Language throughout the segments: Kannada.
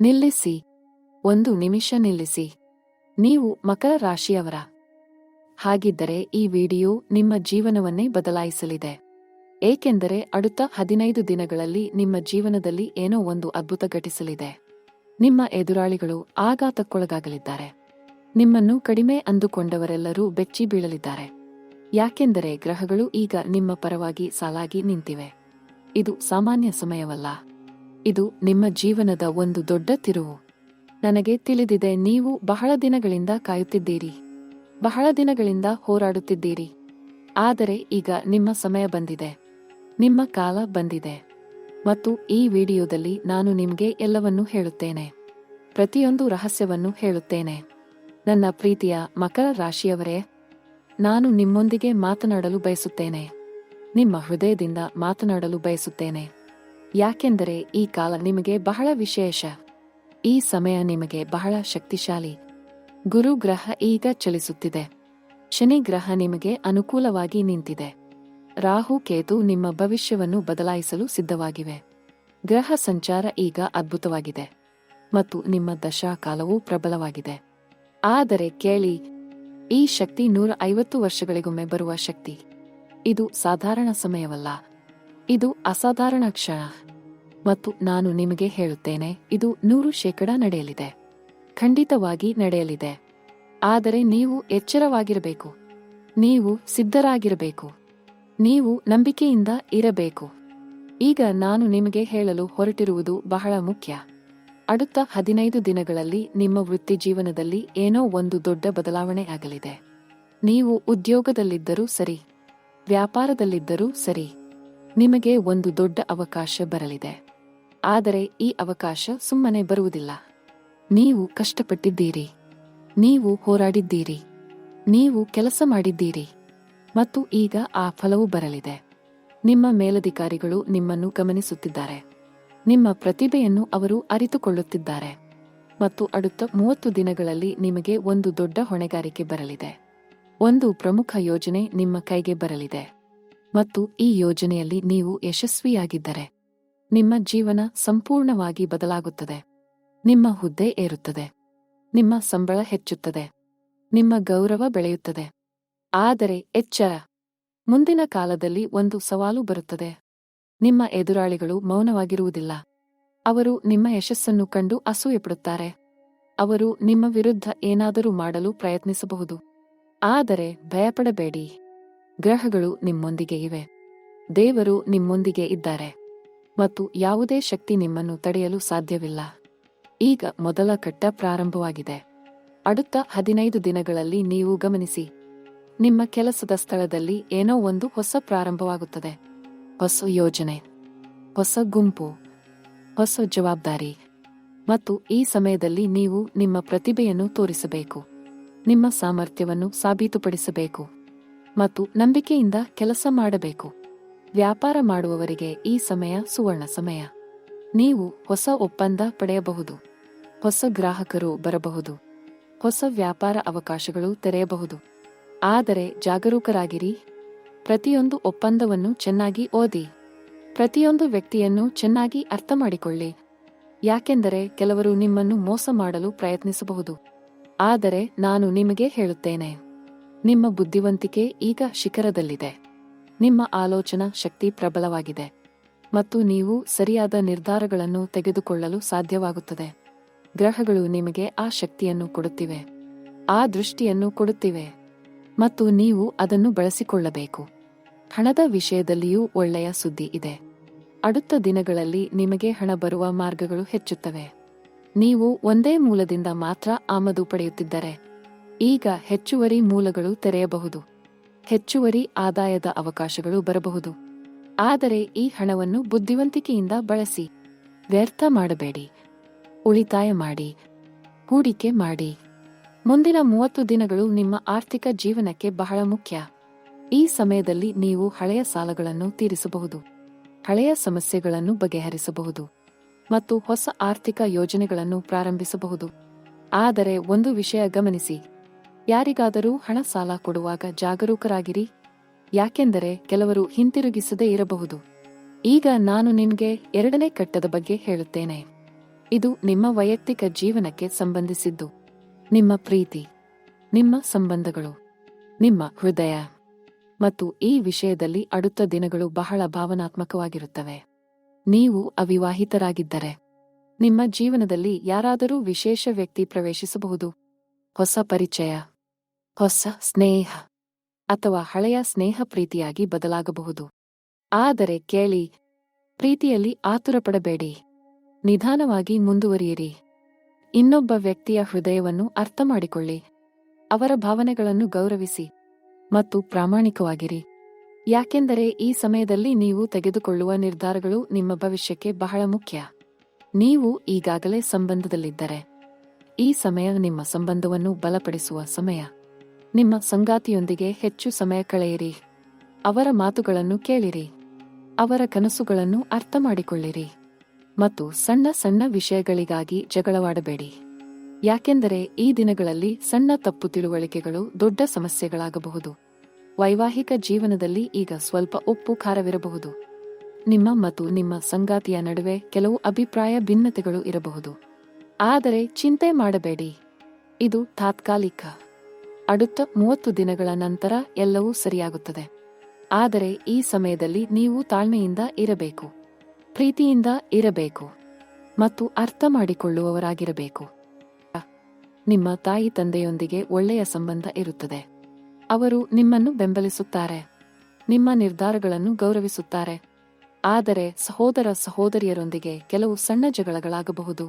ನಿಲ್ಲಿಸಿ. ಒಂದು ನಿಮಿಷ ನಿಲ್ಲಿಸಿ. ನೀವು ಮಕರ ರಾಶಿಯವರ. ಹಾಗಿದ್ದರೆ ಈ ವಿಡಿಯೋ ನಿಮ್ಮ ಜೀವನವನ್ನೇ ಬದಲಾಯಿಸಲಿದೆ. ಏಕೆಂದರೆ അടുത്ത 15 ದಿನಗಳಲ್ಲಿ ನಿಮ್ಮ ಜೀವನದಲ್ಲಿ ಏನೋ ಒಂದು ಅದ್ಭುತ ಘಟಿಸಲಿದೆ. ನಿಮ್ಮ ಎದುರಾಳಿಗಳು ಆಘಾತಕ್ಕೊಳಗಾಗಲಿದ್ದಾರೆ. ನಿಮ್ಮನ್ನು ಕಡಿಮೆ ಅಂದುಕೊಂಡವರೆಲ್ಲರೂ ಬೆಚ್ಚಿ ಬೀಳಲಿದ್ದಾರೆ. ಯಾಕೆಂದರೆ ಗ್ರಹಗಳು ಈಗ ನಿಮ್ಮ ಪರವಾಗಿ ಸಾಲಾಗಿ ನಿಂತಿವೆ. ಇದು ಸಾಮಾನ್ಯ ಸಮಯವಲ್ಲ. ಇದು ನಿಮ್ಮ ಜೀವನದ ಒಂದು ದೊಡ್ಡ ತಿರುವು. ನನಗೆ ತಿಳಿದಿದೆ, ನೀವು ಬಹಳ ದಿನಗಳಿಂದ ಕಾಯುತ್ತಿದ್ದೀರಿ. ಬಹಳ ದಿನಗಳಿಂದ ಹೋರಾಡುತ್ತಿದ್ದೀರಿ. ಆದರೆ ಈಗ ನಿಮ್ಮ ಸಮಯ ಬಂದಿದೆ. ನಿಮ್ಮ ಕಾಲ ಬಂದಿದೆ. ಮತ್ತು ಈ ವಿಡಿಯೋದಲ್ಲಿ ನಾನು ನಿಮಗೆ ಎಲ್ಲವನ್ನೂ ಹೇಳುತ್ತೇನೆ. ಪ್ರತಿಯೊಂದು ರಹಸ್ಯವನ್ನು ಹೇಳುತ್ತೇನೆ. ನನ್ನ ಪ್ರೀತಿಯ ಮಕರ ರಾಶಿಯವರೇ, ನಾನು ನಿಮ್ಮೊಂದಿಗೆ ಮಾತನಾಡಲು ಬಯಸುತ್ತೇನೆ. ನಿಮ್ಮ ಹೃದಯದಿಂದ ಮಾತನಾಡಲು ಬಯಸುತ್ತೇನೆ. ಯಾಕೆಂದರೆ ಈ ಕಾಲ ನಿಮಗೆ ಬಹಳ ವಿಶೇಷ. ಈ ಸಮಯ ನಿಮಗೆ ಬಹಳ ಶಕ್ತಿಶಾಲಿ. ಗುರು ಗ್ರಹ ಈಗ ಚಲಿಸುತ್ತಿದೆ. ಶನಿ ಗ್ರಹ ನಿಮಗೆ ಅನುಕೂಲವಾಗಿ ನಿಂತಿದೆ. ರಾಹು ಕೇತು ನಿಮ್ಮ ಭವಿಷ್ಯವನ್ನು ಬದಲಾಯಿಸಲು ಸಿದ್ಧವಾಗಿವೆ. ಗ್ರಹ ಸಂಚಾರ ಈಗ ಅದ್ಭುತವಾಗಿದೆ ಮತ್ತು ನಿಮ್ಮ ದಶಾ ಕಾಲವೂ ಪ್ರಬಲವಾಗಿದೆ. ಆದರೆ ಕೇಳಿ, ಈ ಶಕ್ತಿ 150 ವರ್ಷಗಳಿಗೊಮ್ಮೆ ಬರುವ ಶಕ್ತಿ. ಇದು ಸಾಧಾರಣ ಸಮಯವಲ್ಲ. ಇದು ಅಸಾಧಾರಣ ಕ್ಷಣ. ಮತ್ತು ನಾನು ನಿಮಗೆ ಹೇಳುತ್ತೇನೆ, ಇದು 100% ನಡೆಯಲಿದೆ. ಖಂಡಿತವಾಗಿ ನಡೆಯಲಿದೆ. ಆದರೆ ನೀವು ಎಚ್ಚರವಾಗಿರಬೇಕು. ನೀವು ಸಿದ್ಧರಾಗಿರಬೇಕು. ನೀವು ನಂಬಿಕೆಯಿಂದ ಇರಬೇಕು. ಈಗ ನಾನು ನಿಮಗೆ ಹೇಳಲು ಹೊರಟಿರುವುದು ಬಹಳ ಮುಖ್ಯ. അടുത്ത 15 ದಿನಗಳಲ್ಲಿ ನಿಮ್ಮ ವೃತ್ತಿ ಜೀವನದಲ್ಲಿ ಏನೋ ಒಂದು ದೊಡ್ಡ ಬದಲಾವಣೆ ಆಗಲಿದೆ. ನೀವು ಉದ್ಯೋಗದಲ್ಲಿದ್ದರೂ ಸರಿ, ವ್ಯಾಪಾರದಲ್ಲಿದ್ದರೂ ಸರಿ, ನಿಮಗೆ ಒಂದು ದೊಡ್ಡ ಅವಕಾಶ ಬರಲಿದೆ. ಆದರೆ ಈ ಅವಕಾಶ ಸುಮ್ಮನೆ ಬರುವುದಿಲ್ಲ. ನೀವು ಕಷ್ಟಪಟ್ಟಿದ್ದೀರಿ. ನೀವು ಹೋರಾಡಿದ್ದೀರಿ. ನೀವು ಕೆಲಸ ಮಾಡಿದ್ದೀರಿ. ಮತ್ತು ಈಗ ಆ ಫಲವು ಬರಲಿದೆ. ನಿಮ್ಮ ಮೇಲಧಿಕಾರಿಗಳು ನಿಮ್ಮನ್ನು ಗಮನಿಸುತ್ತಿದ್ದಾರೆ. ನಿಮ್ಮ ಪ್ರತಿಭೆಯನ್ನು ಅವರು ಅರಿತುಕೊಳ್ಳುತ್ತಿದ್ದಾರೆ. ಮತ್ತು അടുത്ത 30 ದಿನಗಳಲ್ಲಿ ನಿಮಗೆ ಒಂದು ದೊಡ್ಡ ಹೊಣೆಗಾರಿಕೆ ಬರಲಿದೆ. ಒಂದು ಪ್ರಮುಖ ಯೋಜನೆ ನಿಮ್ಮ ಕೈಗೆ ಬರಲಿದೆ. ಮತ್ತು ಈ ಯೋಜನೆಯಲ್ಲಿ ನೀವು ಯಶಸ್ವಿಯಾಗಿದ್ದರೆ ನಿಮ್ಮ ಜೀವನ ಸಂಪೂರ್ಣವಾಗಿ ಬದಲಾಗುತ್ತದೆ. ನಿಮ್ಮ ಹುದ್ದೆ ಏರುತ್ತದೆ. ನಿಮ್ಮ ಸಂಬಳ ಹೆಚ್ಚುತ್ತದೆ. ನಿಮ್ಮ ಗೌರವ ಬೆಳೆಯುತ್ತದೆ. ಆದರೆ ಎಚ್ಚರ, ಮುಂದಿನ ಕಾಲದಲ್ಲಿ ಒಂದು ಸವಾಲು ಬರುತ್ತದೆ. ನಿಮ್ಮ ಎದುರಾಳಿಗಳು ಮೌನವಾಗಿರುವುದಿಲ್ಲ. ಅವರು ನಿಮ್ಮ ಯಶಸ್ಸನ್ನು ಕಂಡು ಅಸೂಯೆಪಡುತ್ತಾರೆ. ಅವರು ನಿಮ್ಮ ವಿರುದ್ಧ ಏನಾದರೂ ಮಾಡಲು ಪ್ರಯತ್ನಿಸಬಹುದು. ಆದರೆ ಭಯಪಡಬೇಡಿ. ಗ್ರಹಗಳು ನಿಮ್ಮೊಂದಿಗೆ ಇವೆ. ದೇವರು ನಿಮ್ಮೊಂದಿಗೆ ಇದ್ದಾರೆ. ಮತ್ತು ಯಾವುದೇ ಶಕ್ತಿ ನಿಮ್ಮನ್ನು ತಡೆಯಲು ಸಾಧ್ಯವಿಲ್ಲ. ಈಗ ಮೊದಲ ಘಟ್ಟ ಪ್ರಾರಂಭವಾಗಿದೆ. അടുത്ത 15 ದಿನಗಳಲ್ಲಿ ನೀವು ಗಮನಿಸಿ, ನಿಮ್ಮ ಕೆಲಸದ ಸ್ಥಳದಲ್ಲಿ ಏನೋ ಒಂದು ಹೊಸ ಪ್ರಾರಂಭವಾಗುತ್ತದೆ. ಹೊಸ ಯೋಜನೆ, ಹೊಸ ಗುಂಪು, ಹೊಸ ಜವಾಬ್ದಾರಿ. ಮತ್ತು ಈ ಸಮಯದಲ್ಲಿ ನೀವು ನಿಮ್ಮ ಪ್ರತಿಭೆಯನ್ನು ತೋರಿಸಬೇಕು. ನಿಮ್ಮ ಸಾಮರ್ಥ್ಯವನ್ನು ಸಾಬೀತುಪಡಿಸಬೇಕು. ಮತ್ತು ನಂಬಿಕೆಯಿಂದ ಕೆಲಸ ಮಾಡಬೇಕು. ವ್ಯಾಪಾರ ಮಾಡುವವರಿಗೆ ಈ ಸಮಯ ಸುವರ್ಣ ಸಮಯ. ನೀವು ಹೊಸ ಒಪ್ಪಂದ ಪಡೆಯಬಹುದು. ಹೊಸ ಗ್ರಾಹಕರು ಬರಬಹುದು. ಹೊಸ ವ್ಯಾಪಾರ ಅವಕಾಶಗಳು ತೆರೆಯಬಹುದು. ಆದರೆ ಜಾಗರೂಕರಾಗಿರಿ. ಪ್ರತಿಯೊಂದು ಒಪ್ಪಂದವನ್ನು ಚೆನ್ನಾಗಿ ಓದಿ. ಪ್ರತಿಯೊಂದು ವ್ಯಕ್ತಿಯನ್ನು ಚೆನ್ನಾಗಿ ಅರ್ಥಮಾಡಿಕೊಳ್ಳಿ. ಯಾಕೆಂದರೆ ಕೆಲವರು ನಿಮ್ಮನ್ನು ಮೋಸ ಮಾಡಲು ಪ್ರಯತ್ನಿಸಬಹುದು. ಆದರೆ ನಾನು ನಿಮಗೆ ಹೇಳುತ್ತೇನೆ, ನಿಮ್ಮ ಬುದ್ಧಿವಂತಿಕೆ ಈಗ ಶಿಖರದಲ್ಲಿದೆ. ನಿಮ್ಮ ಆಲೋಚನಾ ಶಕ್ತಿ ಪ್ರಬಲವಾಗಿದೆ. ಮತ್ತು ನೀವು ಸರಿಯಾದ ನಿರ್ಧಾರಗಳನ್ನು ತೆಗೆದುಕೊಳ್ಳಲು ಸಾಧ್ಯವಾಗುತ್ತದೆ. ಗ್ರಹಗಳು ನಿಮಗೆ ಆ ಶಕ್ತಿಯನ್ನು ಕೊಡುತ್ತಿವೆ. ಆ ದೃಷ್ಟಿಯನ್ನು ಕೊಡುತ್ತಿವೆ. ಮತ್ತು ನೀವು ಅದನ್ನು ಬಳಸಿಕೊಳ್ಳಬೇಕು. ಹಣದ ವಿಷಯದಲ್ಲಿಯೂ ಒಳ್ಳೆಯ ಸುದ್ದಿ ಇದೆ. അടുത്ത ದಿನಗಳಲ್ಲಿ ನಿಮಗೆ ಹಣ ಬರುವ ಮಾರ್ಗಗಳು ಹೆಚ್ಚುತ್ತವೆ. ನೀವು ಒಂದೇ ಮೂಲದಿಂದ ಮಾತ್ರ ಆಮದು ಪಡೆಯುತ್ತಿದ್ದರೆ ಈಗ ಹೆಚ್ಚುವರಿ ಮೂಲಗಳು ತೆರೆಯಬಹುದು. ಹೆಚ್ಚುವರಿ ಆದಾಯದ ಅವಕಾಶಗಳು ಬರಬಹುದು. ಆದರೆ ಈ ಹಣವನ್ನು ಬುದ್ಧಿವಂತಿಕೆಯಿಂದ ಬಳಸಿ. ವ್ಯರ್ಥ ಮಾಡಬೇಡಿ. ಉಳಿತಾಯ ಮಾಡಿ. ಹೂಡಿಕೆ ಮಾಡಿ. ಮುಂದಿನ 30 ದಿನಗಳು ನಿಮ್ಮ ಆರ್ಥಿಕ ಜೀವನಕ್ಕೆ ಬಹಳ ಮುಖ್ಯ. ಈ ಸಮಯದಲ್ಲಿ ನೀವು ಹಳೆಯ ಸಾಲಗಳನ್ನು ತೀರಿಸಬಹುದು. ಹಳೆಯ ಸಮಸ್ಯೆಗಳನ್ನು ಬಗೆಹರಿಸಬಹುದು. ಮತ್ತು ಹೊಸ ಆರ್ಥಿಕ ಯೋಜನೆಗಳನ್ನು ಪ್ರಾರಂಭಿಸಬಹುದು. ಆದರೆ ಒಂದು ವಿಷಯ ಗಮನಿಸಿ, ಯಾರಿಗಾದರೂ ಹಣ ಸಾಲ ಕೊಡುವಾಗ ಜಾಗರೂಕರಾಗಿರಿ. ಯಾಕೆಂದರೆ ಕೆಲವರು ಹಿಂತಿರುಗಿಸದೇ ಇರಬಹುದು. ಈಗ ನಾನು ನಿಮಗೆ 2ನೇ ಘಟ್ಟದ ಬಗ್ಗೆ ಹೇಳುತ್ತೇನೆ. ಇದು ನಿಮ್ಮ ವೈಯಕ್ತಿಕ ಜೀವನಕ್ಕೆ ಸಂಬಂಧಿಸಿದ್ದು. ನಿಮ್ಮ ಪ್ರೀತಿ, ನಿಮ್ಮ ಸಂಬಂಧಗಳು, ನಿಮ್ಮ ಹೃದಯ ಮತ್ತು ಈ ವಿಷಯದಲ್ಲಿ അടുത്ത ದಿನಗಳು ಬಹಳ ಭಾವನಾತ್ಮಕವಾಗಿರುತ್ತವೆ. ನೀವು ಅವಿವಾಹಿತರಾಗಿದ್ದರೆ ನಿಮ್ಮ ಜೀವನದಲ್ಲಿ ಯಾರಾದರೂ ವಿಶೇಷ ವ್ಯಕ್ತಿ ಪ್ರವೇಶಿಸಬಹುದು. ಹೊಸ ಪರಿಚಯ, ಹೊಸ ಸ್ನೇಹ ಅಥವಾ ಹಳೆಯ ಸ್ನೇಹ ಪ್ರೀತಿಯಾಗಿ ಬದಲಾಗಬಹುದು. ಆದರೆ ಕೇಳಿ, ಪ್ರೀತಿಯಲ್ಲಿ ಆತುರಪಡಬೇಡಿ. ನಿಧಾನವಾಗಿ ಮುಂದುವರಿಯಿರಿ. ಇನ್ನೊಬ್ಬ ವ್ಯಕ್ತಿಯ ಹೃದಯವನ್ನು ಅರ್ಥಮಾಡಿಕೊಳ್ಳಿ. ಅವರ ಭಾವನೆಗಳನ್ನು ಗೌರವಿಸಿ ಮತ್ತು ಪ್ರಾಮಾಣಿಕವಾಗಿರಿ. ಯಾಕೆಂದರೆ ಈ ಸಮಯದಲ್ಲಿ ನೀವು ತೆಗೆದುಕೊಳ್ಳುವ ನಿರ್ಧಾರಗಳು ನಿಮ್ಮ ಭವಿಷ್ಯಕ್ಕೆ ಬಹಳ ಮುಖ್ಯ. ನೀವು ಈಗಾಗಲೇ ಸಂಬಂಧದಲ್ಲಿದ್ದರೆ ಈ ಸಮಯ ನಿಮ್ಮ ಸಂಬಂಧವನ್ನು ಬಲಪಡಿಸುವ ಸಮಯ. ನಿಮ್ಮ ಸಂಗಾತಿಯೊಂದಿಗೆ ಹೆಚ್ಚು ಸಮಯ ಕಳೆಯಿರಿ. ಅವರ ಮಾತುಗಳನ್ನು ಕೇಳಿರಿ. ಅವರ ಕನಸುಗಳನ್ನು ಅರ್ಥಮಾಡಿಕೊಳ್ಳಿರಿ ಮತ್ತು ಸಣ್ಣ ಸಣ್ಣ ವಿಷಯಗಳಿಗಾಗಿ ಜಗಳವಾಡಬೇಡಿ. ಯಾಕೆಂದರೆ ಈ ದಿನಗಳಲ್ಲಿ ಸಣ್ಣ ತಪ್ಪು ತಿಳುವಳಿಕೆಗಳು ದೊಡ್ಡ ಸಮಸ್ಯೆಗಳಾಗಬಹುದು. ವೈವಾಹಿಕ ಜೀವನದಲ್ಲಿ ಈಗ ಸ್ವಲ್ಪ ಉಪ್ಪು ಖಾರವಿರಬಹುದು. ನಿಮ್ಮ ಮತ್ತು ನಿಮ್ಮ ಸಂಗಾತಿಯ ನಡುವೆ ಕೆಲವು ಅಭಿಪ್ರಾಯ ಭಿನ್ನತೆಗಳು ಇರಬಹುದು. ಆದರೆ ಚಿಂತೆ ಮಾಡಬೇಡಿ, ಇದು ತಾತ್ಕಾಲಿಕ. அடுத்த 30 ದಿನಗಳ ನಂತರ ಎಲ್ಲವೂ ಸರಿಯಾಗುತ್ತದೆ. ಆದರೆ ಈ ಸಮಯದಲ್ಲಿ ನೀವು ತಾಳ್ಮೆಯಿಂದ ಇರಬೇಕು, ಪ್ರೀತಿಯಿಂದ ಇರಬೇಕು ಮತ್ತು ಅರ್ಥ ಮಾಡಿಕೊಳ್ಳುವವರಾಗಿರಬೇಕು. ನಿಮ್ಮ ತಾಯಿ ತಂದೆಯೊಂದಿಗೆ ಒಳ್ಳೆಯ ಸಂಬಂಧ ಇರುತ್ತದೆ. ಅವರು ನಿಮ್ಮನ್ನು ಬೆಂಬಲಿಸುತ್ತಾರೆ, ನಿಮ್ಮ ನಿರ್ಧಾರಗಳನ್ನು ಗೌರವಿಸುತ್ತಾರೆ. ಆದರೆ ಸಹೋದರ ಸಹೋದರಿಯರೊಂದಿಗೆ ಕೆಲವು ಸಣ್ಣ ಜಗಳಗಳಾಗಬಹುದು.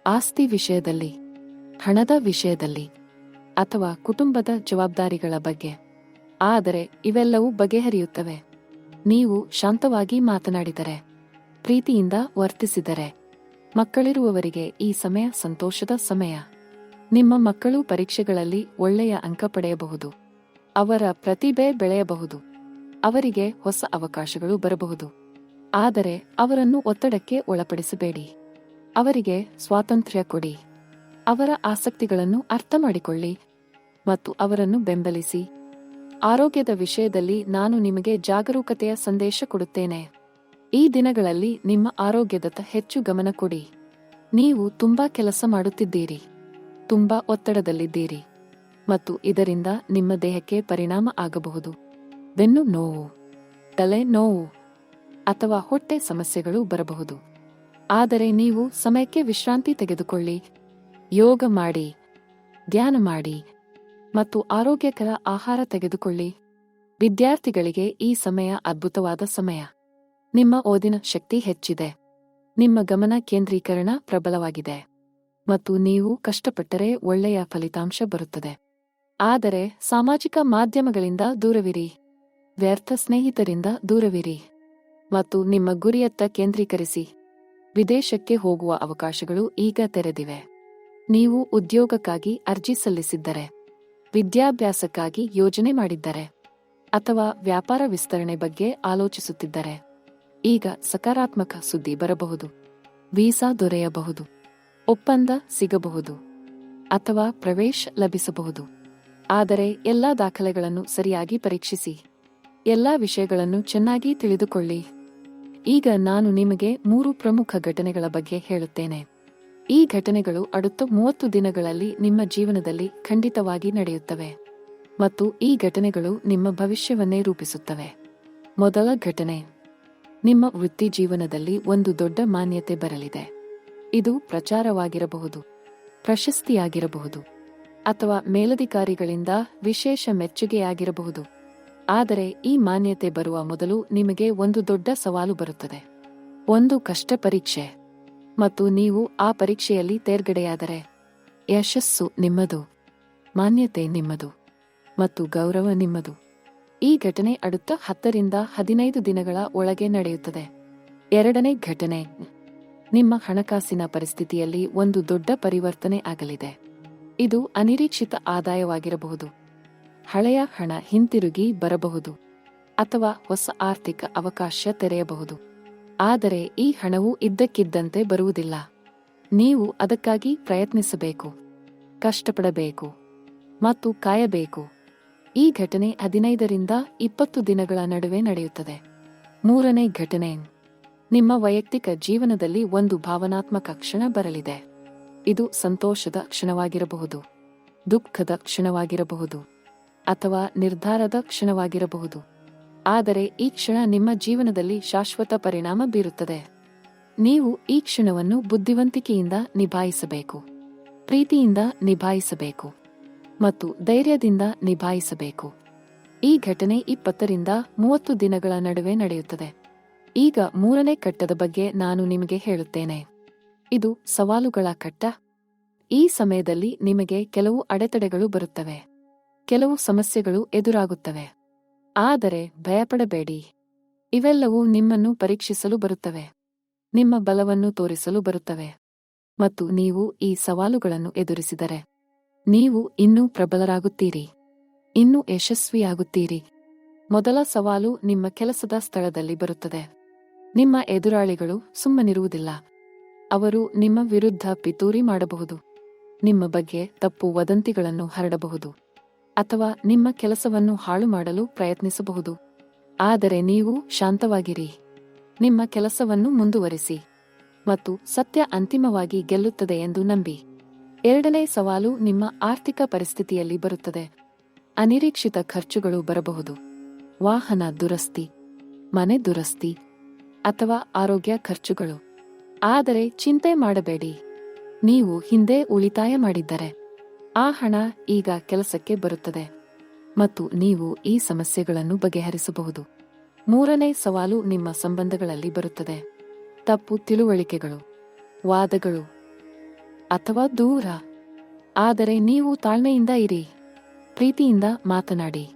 ಆಸ್ತಿ ವಿಷಯದಲ್ಲಿ, ಹಣದ ವಿಷಯದಲ್ಲಿ ಅಥವಾ ಕುಟುಂಬದ ಜವಾಬ್ದಾರಿಗಳ ಬಗ್ಗೆ. ಆದರೆ ಇವೆಲ್ಲವೂ ಬಗೆಹರಿಯುತ್ತವೆ. ನೀವು ಶಾಂತವಾಗಿ ಮಾತನಾಡಿದರೆ, ಪ್ರೀತಿಯಿಂದ ವರ್ತಿಸಿದರೆ. ಮಕ್ಕಳಿರುವವರಿಗೆ ಈ ಸಮಯ ಸಂತೋಷದ ಸಮಯ. ನಿಮ್ಮ ಮಕ್ಕಳು ಪರೀಕ್ಷೆಗಳಲ್ಲಿ ಒಳ್ಳೆಯ ಅಂಕ ಪಡೆಯಬಹುದು. ಅವರ ಪ್ರತಿಭೆ ಬೆಳೆಯಬಹುದು. ಅವರಿಗೆ ಹೊಸ ಅವಕಾಶಗಳು ಬರಬಹುದು. ಆದರೆ ಅವರನ್ನು ಒತ್ತಡಕ್ಕೆ ಒಳಪಡಿಸಬೇಡಿ. ಅವರಿಗೆ ಸ್ವಾತಂತ್ರ್ಯ ಕೊಡಿ. ಅವರ ಆಸಕ್ತಿಗಳನ್ನು ಅರ್ಥಮಾಡಿಕೊಳ್ಳಿ ಮತ್ತು ಅವರನ್ನು ಬೆಂಬಲಿಸಿ. ಆರೋಗ್ಯದ ವಿಷಯದಲ್ಲಿ ನಾನು ನಿಮಗೆ ಜಾಗರೂಕತೆಯ ಸಂದೇಶ ಕೊಡುತ್ತೇನೆ. ಈ ದಿನಗಳಲ್ಲಿ ನಿಮ್ಮ ಆರೋಗ್ಯದತ್ತ ಹೆಚ್ಚು ಗಮನ ಕೊಡಿ. ನೀವು ತುಂಬಾ ಕೆಲಸ ಮಾಡುತ್ತಿದ್ದೀರಿ, ತುಂಬಾ ಒತ್ತಡದಲ್ಲಿದ್ದೀರಿ ಮತ್ತು ಇದರಿಂದ ನಿಮ್ಮ ದೇಹಕ್ಕೆ ಪರಿಣಾಮ ಆಗಬಹುದು. ಬೆನ್ನು ನೋವು, ತಲೆ ನೋವು ಅಥವಾ ಹೊಟ್ಟೆ ಸಮಸ್ಯೆಗಳು ಬರಬಹುದು. ಆದರೆ ನೀವು ಸಮಯಕ್ಕೆ ವಿಶ್ರಾಂತಿ ತೆಗೆದುಕೊಳ್ಳಿ, ಯೋಗ ಮಾಡಿ, ಧ್ಯಾನ ಮಾಡಿ ಮತ್ತು ಆರೋಗ್ಯಕರ ಆಹಾರ ತೆಗೆದುಕೊಳ್ಳಿ. ವಿದ್ಯಾರ್ಥಿಗಳಿಗೆ ಈ ಸಮಯ ಅದ್ಭುತವಾದ ಸಮಯ. ನಿಮ್ಮ ಓದಿನ ಶಕ್ತಿ ಹೆಚ್ಚಿದೆ, ನಿಮ್ಮ ಗಮನ ಕೇಂದ್ರೀಕರಣ ಪ್ರಬಲವಾಗಿದೆ ಮತ್ತು ನೀವು ಕಷ್ಟಪಟ್ಟರೆ ಒಳ್ಳೆಯ ಫಲಿತಾಂಶ ಬರುತ್ತದೆ. ಆದರೆ ಸಾಮಾಜಿಕ ಮಾಧ್ಯಮಗಳಿಂದ ದೂರವಿರಿ, ವ್ಯರ್ಥ ಸ್ನೇಹಿತರಿಂದ ದೂರವಿರಿ ಮತ್ತು ನಿಮ್ಮ ಗುರಿಯತ್ತ ಕೇಂದ್ರೀಕರಿಸಿ. ವಿದೇಶಕ್ಕೆ ಹೋಗುವ ಅವಕಾಶಗಳು ಈಗ ತೆರೆದಿವೆ. ನೀವು ಉದ್ಯೋಗಕ್ಕಾಗಿ ಅರ್ಜಿ ಸಲ್ಲಿಸಿದ್ದರೆ, ವಿದ್ಯಾಭ್ಯಾಸಕ್ಕಾಗಿ ಯೋಜನೆ ಮಾಡಿದ್ದರೆ ಅಥವಾ ವ್ಯಾಪಾರ ವಿಸ್ತರಣೆ ಬಗ್ಗೆ ಆಲೋಚಿಸುತ್ತಿದ್ದರೆ ಈಗ ಸಕಾರಾತ್ಮಕ ಸುದ್ದಿ ಬರಬಹುದು. ವೀಸಾ ದೊರೆಯಬಹುದು, ಒಪ್ಪಂದ ಸಿಗಬಹುದು ಅಥವಾ ಪ್ರವೇಶ ಲಭಿಸಬಹುದು. ಆದರೆ ಎಲ್ಲಾ ದಾಖಲೆಗಳನ್ನು ಸರಿಯಾಗಿ ಪರೀಕ್ಷಿಸಿ. ಎಲ್ಲಾ ವಿಷಯಗಳನ್ನು ಚೆನ್ನಾಗಿ ತಿಳಿದುಕೊಳ್ಳಿ. ಈಗ ನಾನು ನಿಮಗೆ 3 ಪ್ರಮುಖ ಘಟನೆಗಳ ಬಗ್ಗೆ ಹೇಳುತ್ತೇನೆ. ಈ ಘಟನೆಗಳು அடுத்த 30 ದಿನಗಳಲ್ಲಿ ನಿಮ್ಮ ಜೀವನದಲ್ಲಿ ಖಂಡಿತವಾಗಿ ನಡೆಯುತ್ತವೆ ಮತ್ತು ಈ ಘಟನೆಗಳು ನಿಮ್ಮ ಭವಿಷ್ಯವನ್ನೇ ರೂಪಿಸುತ್ತವೆ. ಮೊದಲ ಘಟನೆ, ನಿಮ್ಮ ವೃತ್ತಿ ಜೀವನದಲ್ಲಿ ಒಂದು ದೊಡ್ಡ ಮಾನ್ಯತೆ ಬರಲಿದೆ. ಇದು ಪ್ರಚಾರವಾಗಿರಬಹುದು, ಪ್ರಶಸ್ತಿಯಾಗಿರಬಹುದು ಅಥವಾ ಮೇಲಧಿಕಾರಿಗಳಿಂದ ವಿಶೇಷ ಮೆಚ್ಚುಗೆಯಾಗಿರಬಹುದು. ಆದರೆ ಈ ಮಾನ್ಯತೆ ಬರುವ ಮೊದಲು ನಿಮಗೆ ಒಂದು ದೊಡ್ಡ ಸವಾಲು ಬರುತ್ತದೆ, ಒಂದು ಕಷ್ಟ ಪರೀಕ್ಷೆ. ಮತ್ತು ನೀವು ಆ ಪರೀಕ್ಷೆಯಲ್ಲಿ ತೇರ್ಗಡೆಯಾದರೆ ಯಶಸ್ಸು ನಿಮ್ಮದು, ಮಾನ್ಯತೆ ನಿಮ್ಮದು ಮತ್ತು ಗೌರವ ನಿಮ್ಮದು. ಈ ಘಟನೆ அடுத்த 10 ರಿಂದ 15 ದಿನಗಳ ಒಳಗೆ ನಡೆಯುತ್ತದೆ. ಎರಡನೇ ಘಟನೆ, ನಿಮ್ಮ ಹಣಕಾಸಿನ ಪರಿಸ್ಥಿತಿಯಲ್ಲಿ ಒಂದು ದೊಡ್ಡ ಪರಿವರ್ತನೆ ಆಗಲಿದೆ. ಇದು ಅನಿರೀಕ್ಷಿತ ಆದಾಯವಾಗಿರಬಹುದು, ಹಳೆಯ ಹಣ ಹಿಂತಿರುಗಿ ಬರಬಹುದು ಅಥವಾ ಹೊಸ ಆರ್ಥಿಕ ಅವಕಾಶ ತೆರೆಯಬಹುದು. ಆದರೆ ಈ ಹಣವು ಇದ್ದಕ್ಕಿದ್ದಂತೆ ಬರುವುದಿಲ್ಲ. ನೀವು ಅದಕ್ಕಾಗಿ ಪ್ರಯತ್ನಿಸಬೇಕು, ಕಷ್ಟಪಡಬೇಕು ಮತ್ತು ಕಾಯಬೇಕು. ಈ ಘಟನೆ 15 ರಿಂದ 20 ದಿನಗಳ ನಡುವೆ ನಡೆಯುತ್ತದೆ. ಮೂರನೇ ಘಟನೆ, ನಿಮ್ಮ ವೈಯಕ್ತಿಕ ಜೀವನದಲ್ಲಿ ಒಂದು ಭಾವನಾತ್ಮಕ ಕ್ಷಣ ಬರಲಿದೆ. ಇದು ಸಂತೋಷದ ಕ್ಷಣವಾಗಿರಬಹುದು, ದುಃಖದ ಕ್ಷಣವಾಗಿರಬಹುದು, ಅಥವಾ ನಿರ್ಧಾರದ ಕ್ಷಣವಾಗಿರಬಹುದು. ಆದರೆ ಈ ಕ್ಷಣ ನಿಮ್ಮ ಜೀವನದಲ್ಲಿ ಶಾಶ್ವತ ಪರಿಣಾಮ ಬೀರುತ್ತದೆ. ನೀವು ಈ ಕ್ಷಣವನ್ನು ಬುದ್ಧಿವಂತಿಕೆಯಿಂದ ನಿಭಾಯಿಸಬೇಕು, ಪ್ರೀತಿಯಿಂದ ನಿಭಾಯಿಸಬೇಕು ಮತ್ತು ಧೈರ್ಯದಿಂದ ನಿಭಾಯಿಸಬೇಕು. ಈ ಘಟನೆ 20 ರಿಂದ 30 ದಿನಗಳ ನಡುವೆ ನಡೆಯುತ್ತದೆ. ಈಗ 3ನೇ ಕಟ್ಟದ ಬಗ್ಗೆ ನಾನು ನಿಮಗೆ ಹೇಳುತ್ತೇನೆ. ಇದು ಸವಾಲುಗಳ ಕಟ್ಟ. ಈ ಸಮಯದಲ್ಲಿ ನಿಮಗೆ ಕೆಲವು ಅಡೆತಡೆಗಳು ಬರುತ್ತವೆ, ಕೆಲವು ಸಮಸ್ಯೆಗಳು ಎದುರಾಗುತ್ತವೆ. ಆದರೆ ಭಯಪಡಬೇಡಿ. ಇವೆಲ್ಲವೂ ನಿಮ್ಮನ್ನು ಪರೀಕ್ಷಿಸಲು ಬರುತ್ತವೆ, ನಿಮ್ಮ ಬಲವನ್ನು ತೋರಿಸಲು ಬರುತ್ತವೆ. ಮತ್ತು ನೀವು ಈ ಸವಾಲುಗಳನ್ನು ಎದುರಿಸಿದರೆ ನೀವು ಇನ್ನೂ ಪ್ರಬಲರಾಗುತ್ತೀರಿ, ಇನ್ನೂ ಯಶಸ್ವಿಯಾಗುತ್ತೀರಿ. ಮೊದಲ ಸವಾಲು ನಿಮ್ಮ ಕೆಲಸದ ಸ್ಥಳದಲ್ಲಿ ಬರುತ್ತದೆ. ನಿಮ್ಮ ಎದುರಾಳಿಗಳು ಸುಮ್ಮನಿರುವುದಿಲ್ಲ. ಅವರು ನಿಮ್ಮ ವಿರುದ್ಧ ಪಿತೂರಿ ಮಾಡಬಹುದು, ನಿಮ್ಮ ಬಗ್ಗೆ ತಪ್ಪು ವದಂತಿಗಳನ್ನು ಹರಡಬಹುದು, ಅಥವಾ ನಿಮ್ಮ ಕೆಲಸವನ್ನು ಹಾಳು ಮಾಡಲು ಪ್ರಯತ್ನಿಸಬಹುದು. ಆದರೆ ನೀವು ಶಾಂತವಾಗಿರಿ, ನಿಮ್ಮ ಕೆಲಸವನ್ನು ಮುಂದುವರಿಸಿ ಮತ್ತು ಸತ್ಯ ಅಂತಿಮವಾಗಿ ಗೆಲ್ಲುತ್ತದೆ ಎಂದು ನಂಬಿ. 2ನೇ ಸವಾಲು ನಿಮ್ಮ ಆರ್ಥಿಕ ಪರಿಸ್ಥಿತಿಯಲ್ಲಿ ಬರುತ್ತದೆ. ಅನಿರೀಕ್ಷಿತ ಖರ್ಚುಗಳು ಬರಬಹುದು, ವಾಹನ ದುರಸ್ತಿ, ಮನೆ ದುರಸ್ತಿ ಅಥವಾ ಆರೋಗ್ಯ ಖರ್ಚುಗಳು. ಆದರೆ ಚಿಂತೆ ಮಾಡಬೇಡಿ. ನೀವು ಹಿಂದೆ ಉಳಿತಾಯ ಮಾಡಿದ್ದರೆ ಆ ಹಣ ಈಗ ಕೆಲಸಕ್ಕೆ ಬರುತ್ತದೆ ಮತ್ತು ನೀವು ಈ ಸಮಸ್ಯೆಗಳನ್ನು ಬಗೆಹರಿಸಬಹುದು. 3ನೇ ಸವಾಲು ನಿಮ್ಮ ಸಂಬಂಧಗಳಲ್ಲಿ ಬರುತ್ತದೆ. ತಪ್ಪು ತಿಳುವಳಿಕೆಗಳು, ವಾದಗಳು ಅಥವಾ ದೂರ. ಆದರೆ ನೀವು ತಾಳ್ಮೆಯಿಂದ ಇರಿ, ಪ್ರೀತಿಯಿಂದ ಮಾತನಾಡಿ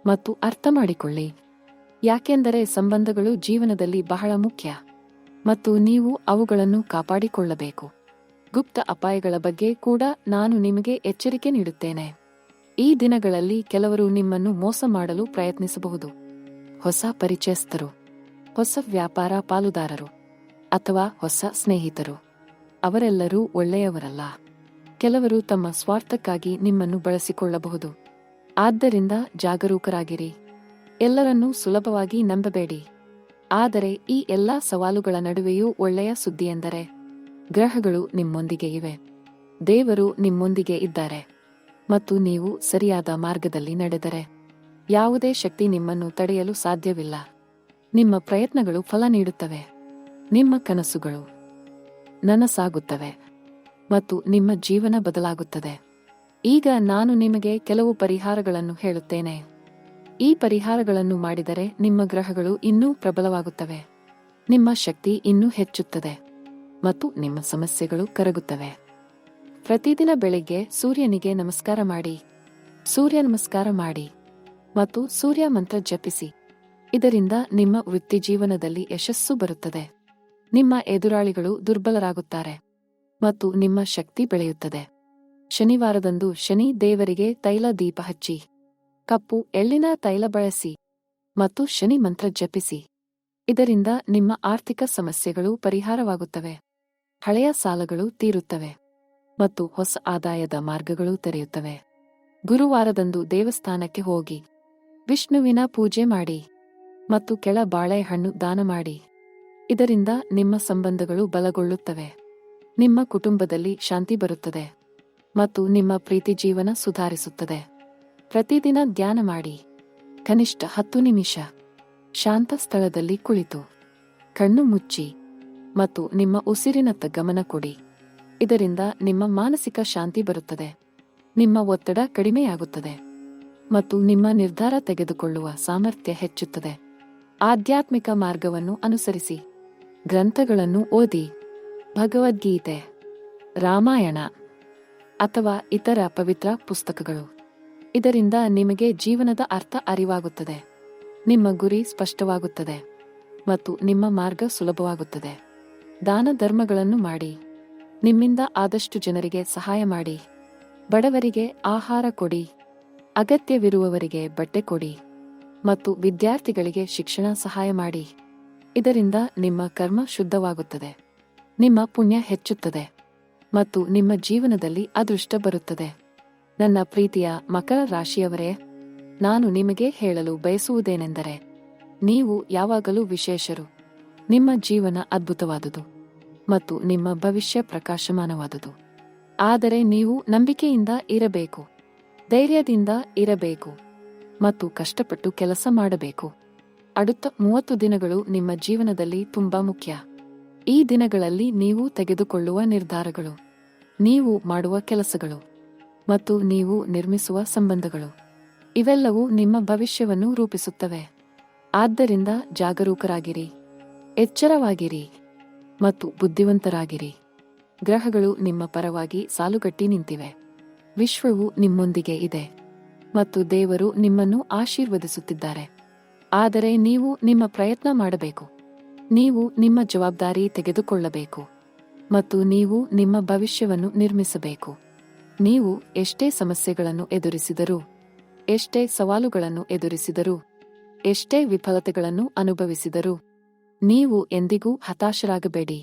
ಮತ್ತು ಅರ್ಥ ಮಾಡಿಕೊಳ್ಳಿ. ಯಾಕೆಂದರೆ ಸಂಬಂಧಗಳು ಜೀವನದಲ್ಲಿ ಬಹಳ ಮುಖ್ಯ ಮತ್ತು ನೀವು ಅವುಗಳನ್ನು ಕಾಪಾಡಿಕೊಳ್ಳಬೇಕು. ಗುಪ್ತ ಅಪಾಯಗಳ ಬಗ್ಗೆ ಕೂಡ ನಾನು ನಿಮಗೆ ಎಚ್ಚರಿಕೆ ನೀಡುತ್ತೇನೆ. ಈ ದಿನಗಳಲ್ಲಿ ಕೆಲವರು ನಿಮ್ಮನ್ನು ಮೋಸ ಮಾಡಲು ಪ್ರಯತ್ನಿಸಬಹುದು. ಹೊಸ ಪರಿಚಯಸ್ಥರು, ಹೊಸ ವ್ಯಾಪಾರ ಪಾಲುದಾರರು ಅಥವಾ ಹೊಸ ಸ್ನೇಹಿತರು. ಅವರೆಲ್ಲರೂ ಒಳ್ಳೆಯವರಲ್ಲ. ಕೆಲವರು ತಮ್ಮ ಸ್ವಾರ್ಥಕ್ಕಾಗಿ ನಿಮ್ಮನ್ನು ಬಳಸಿಕೊಳ್ಳಬಹುದು. ಆದ್ದರಿಂದ ಜಾಗರೂಕರಾಗಿರಿ. ಎಲ್ಲರನ್ನೂ ಸುಲಭವಾಗಿ ನಂಬಬೇಡಿ. ಆದರೆ ಈ ಎಲ್ಲಾ ಸವಾಲುಗಳ ನಡುವೆಯೂ ಒಳ್ಳೆಯ ಸುದ್ದಿಯೆಂದರೆ ಗ್ರಹಗಳು ನಿಮ್ಮೊಂದಿಗೆ ಇವೆ. ದೇವರು ನಿಮ್ಮೊಂದಿಗೆ ಇದ್ದಾರೆ ಮತ್ತು ನೀವು ಸರಿಯಾದ ಮಾರ್ಗದಲ್ಲಿ ನಡೆದರೆ ಯಾವುದೇ ಶಕ್ತಿ ನಿಮ್ಮನ್ನು ತಡೆಯಲು ಸಾಧ್ಯವಿಲ್ಲ. ನಿಮ್ಮ ಪ್ರಯತ್ನಗಳು ಫಲ ನೀಡುತ್ತವೆ, ನಿಮ್ಮ ಕನಸುಗಳು ನನಸಾಗುತ್ತವೆ ಮತ್ತು ನಿಮ್ಮ ಜೀವನ ಬದಲಾಗುತ್ತದೆ. ಈಗ ನಾನು ನಿಮಗೆ ಕೆಲವು ಪರಿಹಾರಗಳನ್ನು ಹೇಳುತ್ತೇನೆ. ಈ ಪರಿಹಾರಗಳನ್ನು ಮಾಡಿದರೆ ನಿಮ್ಮ ಗ್ರಹಗಳು ಇನ್ನೂ ಪ್ರಬಲವಾಗುತ್ತವೆ, ನಿಮ್ಮ ಶಕ್ತಿ ಇನ್ನೂ ಹೆಚ್ಚುತ್ತದೆ ಮತ್ತು ನಿಮ್ಮ ಸಮಸ್ಯೆಗಳು ಕರಗುತ್ತವೆ. ಪ್ರತಿದಿನ ಬೆಳಿಗ್ಗೆ ಸೂರ್ಯನಿಗೆ ನಮಸ್ಕಾರ ಮಾಡಿ, ಸೂರ್ಯ ನಮಸ್ಕಾರ ಮಾಡಿ ಮತ್ತು ಸೂರ್ಯ ಮಂತ್ರ ಜಪಿಸಿ. ಇದರಿಂದ ನಿಮ್ಮ ವೃತ್ತಿಜೀವನದಲ್ಲಿ ಯಶಸ್ಸು ಬರುತ್ತದೆ. ನಿಮ್ಮ ಎದುರಾಳಿಗಳು ದುರ್ಬಲರಾಗುತ್ತಾರೆ ಮತ್ತು ನಿಮ್ಮ ಶಕ್ತಿ ಬೆಳೆಯುತ್ತದೆ. ಶನಿವಾರದಂದು ಶನಿ ದೇವರಿಗೆ ತೈಲ ದೀಪ ಹಚ್ಚಿ, ಕಪ್ಪು ಎಳ್ಳಿನ ತೈಲ ಬಳಸಿ ಮತ್ತು ಶನಿ ಮಂತ್ರ ಜಪಿಸಿ. ಇದರಿಂದ ನಿಮ್ಮ ಆರ್ಥಿಕ ಸಮಸ್ಯೆಗಳು ಪರಿಹಾರವಾಗುತ್ತವೆ, ಹಳೆಯ ಸಾಲಗಳು ತೀರುತ್ತವೆ ಮತ್ತು ಹೊಸ ಆದಾಯದ ಮಾರ್ಗಗಳು ತೆರೆಯುತ್ತವೆ. ಗುರುವಾರದಂದು ದೇವಸ್ಥಾನಕ್ಕೆ ಹೋಗಿ ವಿಷ್ಣುವಿನ ಪೂಜೆ ಮಾಡಿ ಮತ್ತು ಕೆಳ ಬಾಳೆಹಣ್ಣು ದಾನ ಮಾಡಿ. ಇದರಿಂದ ನಿಮ್ಮ ಸಂಬಂಧಗಳು ಬಲಗೊಳ್ಳುತ್ತವೆ, ನಿಮ್ಮ ಕುಟುಂಬದಲ್ಲಿ ಶಾಂತಿ ಬರುತ್ತದೆ ಮತ್ತು ನಿಮ್ಮ ಪ್ರೀತಿ ಜೀವನ ಸುಧಾರಿಸುತ್ತದೆ. ಪ್ರತಿದಿನ ಧ್ಯಾನ ಮಾಡಿ, ಕನಿಷ್ಠ 10 ನಿಮಿಷ ಶಾಂತ ಸ್ಥಳದಲ್ಲಿ ಕುಳಿತು ಕಣ್ಣು ಮುಚ್ಚಿ ಮತ್ತು ನಿಮ್ಮ ಉಸಿರಿನತ್ತ ಗಮನ ಕೊಡಿ. ಇದರಿಂದ ನಿಮ್ಮ ಮಾನಸಿಕ ಶಾಂತಿ ಬರುತ್ತದೆ, ನಿಮ್ಮ ಒತ್ತಡ ಕಡಿಮೆಯಾಗುತ್ತದೆ ಮತ್ತು ನಿಮ್ಮ ನಿರ್ಧಾರ ತೆಗೆದುಕೊಳ್ಳುವ ಸಾಮರ್ಥ್ಯ ಹೆಚ್ಚುತ್ತದೆ. ಆಧ್ಯಾತ್ಮಿಕ ಮಾರ್ಗವನ್ನು ಅನುಸರಿಸಿ, ಗ್ರಂಥಗಳನ್ನು ಓದಿ, ಭಗವದ್ಗೀತೆ, ರಾಮಾಯಣ ಅಥವಾ ಇತರ ಪವಿತ್ರ ಪುಸ್ತಕಗಳು. ಇದರಿಂದ ನಿಮಗೆ ಜೀವನದ ಅರ್ಥ ಅರಿವಾಗುತ್ತದೆ, ನಿಮ್ಮ ಗುರಿ ಸ್ಪಷ್ಟವಾಗುತ್ತದೆ ಮತ್ತು ನಿಮ್ಮ ಮಾರ್ಗ ಸುಲಭವಾಗುತ್ತದೆ. ದಾನ ಧರ್ಮಗಳನ್ನು ಮಾಡಿ, ನಿಮ್ಮಿಂದ ಆದಷ್ಟು ಜನರಿಗೆ ಸಹಾಯ ಮಾಡಿ, ಬಡವರಿಗೆ ಆಹಾರ ಕೊಡಿ, ಅಗತ್ಯವಿರುವವರಿಗೆ ಬಟ್ಟೆ ಕೊಡಿ ಮತ್ತು ವಿದ್ಯಾರ್ಥಿಗಳಿಗೆ ಶಿಕ್ಷಣ ಸಹಾಯ ಮಾಡಿ. ಇದರಿಂದ ನಿಮ್ಮ ಕರ್ಮ ಶುದ್ಧವಾಗುತ್ತದೆ, ನಿಮ್ಮ ಪುಣ್ಯ ಹೆಚ್ಚುತ್ತದೆ ಮತ್ತು ನಿಮ್ಮ ಜೀವನದಲ್ಲಿ ಅದೃಷ್ಟ ಬರುತ್ತದೆ. ನನ್ನ ಪ್ರೀತಿಯ ಮಕರ ರಾಶಿಯವರೇ, ನಾನು ನಿಮಗೆ ಹೇಳಲು ಬಯಸುವುದೇನೆಂದರೆ, ನೀವು ಯಾವಾಗಲೂ ವಿಶೇಷರು. ನಿಮ್ಮ ಜೀವನ ಅದ್ಭುತವಾದುದು ಮತ್ತು ನಿಮ್ಮ ಭವಿಷ್ಯ ಪ್ರಕಾಶಮಾನವಾದುದು. ಆದರೆ ನೀವು ನಂಬಿಕೆಯಿಂದ ಇರಬೇಕು, ಧೈರ್ಯದಿಂದ ಇರಬೇಕು ಮತ್ತು ಕಷ್ಟಪಟ್ಟು ಕೆಲಸ ಮಾಡಬೇಕು. அடுத்த 30 ದಿನಗಳು ನಿಮ್ಮ ಜೀವನದಲ್ಲಿ ತುಂಬಾ ಮುಖ್ಯ. ಈ ದಿನಗಳಲ್ಲಿ ನೀವು ತೆಗೆದುಕೊಳ್ಳುವ ನಿರ್ಧಾರಗಳು, ನೀವು ಮಾಡುವ ಕೆಲಸಗಳು ಮತ್ತು ನೀವು ನಿರ್ಮಿಸುವ ಸಂಬಂಧಗಳು ಇವೆಲ್ಲವೂ ನಿಮ್ಮ ಭವಿಷ್ಯವನ್ನು ರೂಪಿಸುತ್ತವೆ. ಆದ್ದರಿಂದ ಜಾಗರೂಕರಾಗಿರಿ, ಎಚ್ಚರವಾಗಿರಿ ಮತ್ತು ಬುದ್ಧಿವಂತರಾಗಿರಿ. ಗ್ರಹಗಳು ನಿಮ್ಮ ಪರವಾಗಿ ಸಾಲುಗಟ್ಟಿ ನಿಂತಿವೆ. ವಿಶ್ವವು ನಿಮ್ಮೊಂದಿಗೆ ಇದೆ ಮತ್ತು ದೇವರು ನಿಮ್ಮನ್ನು ಆಶೀರ್ವದಿಸುತ್ತಿದ್ದಾರೆ. ಆದರೆ ನೀವು ನಿಮ್ಮ ಪ್ರಯತ್ನ ಮಾಡಬೇಕು. ನೀವು ನಿಮ್ಮ ಜವಾಬ್ದಾರಿ ತೆಗೆದುಕೊಳ್ಳಬೇಕು ಮತ್ತು ನೀವು ನಿಮ್ಮ ಭವಿಷ್ಯವನ್ನು ನಿರ್ಮಿಸಬೇಕು. ನೀವು ಎಷ್ಟೇ ಸಮಸ್ಯೆಗಳನ್ನು ಎದುರಿಸಿದರೂ, ಎಷ್ಟೇ ಸವಾಲುಗಳನ್ನು ಎದುರಿಸಿದರೂ, ಎಷ್ಟೇ ವಿಫಲತೆಗಳನ್ನು ಅನುಭವಿಸಿದರೂ, ನೀವು ಎಂದಿಗೂ ಹತಾಶರಾಗಬೇಡಿ,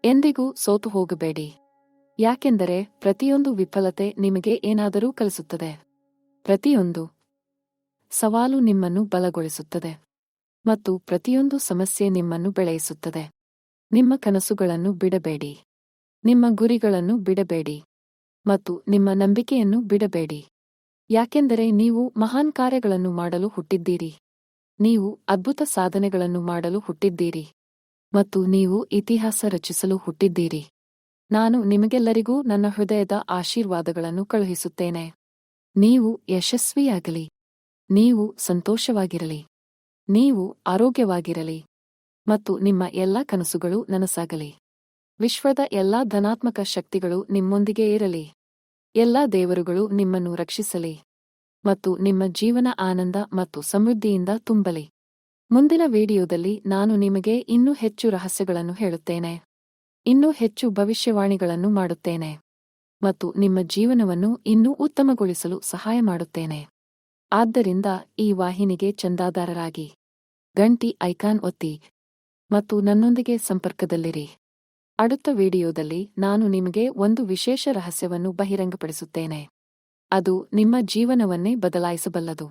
ಎಂದಿಗೂ ಸೋತು ಹೋಗಬೇಡಿ. ಯಾಕೆಂದರೆ ಪ್ರತಿಯೊಂದು ವಿಫಲತೆ ನಿಮಗೆ ಏನಾದರೂ ಕಲಿಸುತ್ತದೆ. ಪ್ರತಿಯೊಂದು ಸವಾಲು ನಿಮ್ಮನ್ನು ಬಲಗೊಳಿಸುತ್ತದೆ ಮತ್ತು ಪ್ರತಿಯೊಂದು ಸಮಸ್ಯೆ ನಿಮ್ಮನ್ನು ಬೆಳೆಯಿಸುತ್ತದೆ. ನಿಮ್ಮ ಕನಸುಗಳನ್ನು ಬಿಡಬೇಡಿ, ನಿಮ್ಮ ಗುರಿಗಳನ್ನು ಬಿಡಬೇಡಿ ಮತ್ತು ನಿಮ್ಮ ನಂಬಿಕೆಯನ್ನು ಬಿಡಬೇಡಿ. ಯಾಕೆಂದರೆ ನೀವು ಮಹಾನ್ ಕಾರ್ಯಗಳನ್ನು ಮಾಡಲು ಹುಟ್ಟಿದ್ದೀರಿ. ನೀವು ಅದ್ಭುತ ಸಾಧನೆಗಳನ್ನು ಮಾಡಲು ಹುಟ್ಟಿದ್ದೀರಿ ಮತ್ತು ನೀವು ಇತಿಹಾಸ ರಚಿಸಲು ಹುಟ್ಟಿದ್ದೀರಿ. ನಾನು ನಿಮಗೆಲ್ಲರಿಗೂ ನನ್ನ ಹೃದಯದ ಆಶೀರ್ವಾದಗಳನ್ನು ಕಳುಹಿಸುತ್ತೇನೆ. ನೀವು ಯಶಸ್ವಿಯಾಗಲಿ, ನೀವು ಸಂತೋಷವಾಗಿರಲಿ, ನೀವು ಆರೋಗ್ಯವಾಗಿರಲಿ ಮತ್ತು ನಿಮ್ಮ ಎಲ್ಲಾ ಕನಸುಗಳು ನನಸಾಗಲಿ. ವಿಶ್ವದ ಎಲ್ಲಾ ಧನಾತ್ಮಕ ಶಕ್ತಿಗಳು ನಿಮ್ಮೊಂದಿಗೆ ಇರಲಿ. ಎಲ್ಲಾ ದೇವರುಗಳು ನಿಮ್ಮನ್ನು ರಕ್ಷಿಸಲಿ ಮತ್ತು ನಿಮ್ಮ ಜೀವನ ಆನಂದ ಮತ್ತು ಸಮೃದ್ಧಿಯಿಂದ ತುಂಬಲಿ. ಮುಂದಿನ ವಿಡಿಯೋದಲ್ಲಿ ನಾನು ನಿಮಗೆ ಇನ್ನೂ ಹೆಚ್ಚು ರಹಸ್ಯಗಳನ್ನು ಹೇಳುತ್ತೇನೆ, ಇನ್ನೂ ಹೆಚ್ಚು ಭವಿಷ್ಯವಾಣಿಗಳನ್ನು ಮಾಡುತ್ತೇನೆ ಮತ್ತು ನಿಮ್ಮ ಜೀವನವನ್ನು ಇನ್ನೂ ಉತ್ತಮಗೊಳಿಸಲು ಸಹಾಯ ಮಾಡುತ್ತೇನೆ. ಆದ್ದರಿಂದ ಈ ವಾಹಿನಿಗೆ ಚಂದಾದಾರರಾಗಿ, ಗಂಟಿ ಐಕಾನ್ ಒತ್ತಿ ಮತ್ತು ನನ್ನೊಂದಿಗೆ ಸಂಪರ್ಕದಲ್ಲಿರಿ. அடுத்த ವಿಡಿಯೋದಲ್ಲಿ ನಾನು ನಿಮಗೆ ಒಂದು ವಿಶೇಷ ರಹಸ್ಯವನ್ನು ಬಹಿರಂಗಪಡಿಸುತ್ತೇನೆ. ಅದು ನಿಮ್ಮ ಜೀವನವನ್ನೇ ಬದಲಾಯಿಸಬಲ್ಲದು.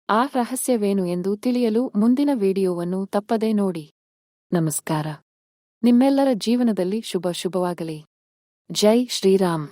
ಆ ರಹಸ್ಯವೇನು ಎಂದು ತಿಳಿಯಲು ಮುಂದಿನ ವಿಡಿಯೋವನ್ನು ತಪ್ಪದೇ ನೋಡಿ. ನಮಸ್ಕಾರ. ನಿಮ್ಮೆಲ್ಲರ ಜೀವನದಲ್ಲಿ ಶುಭವಾಗಲಿ. ಜೈ ಶ್ರೀರಾಮ್.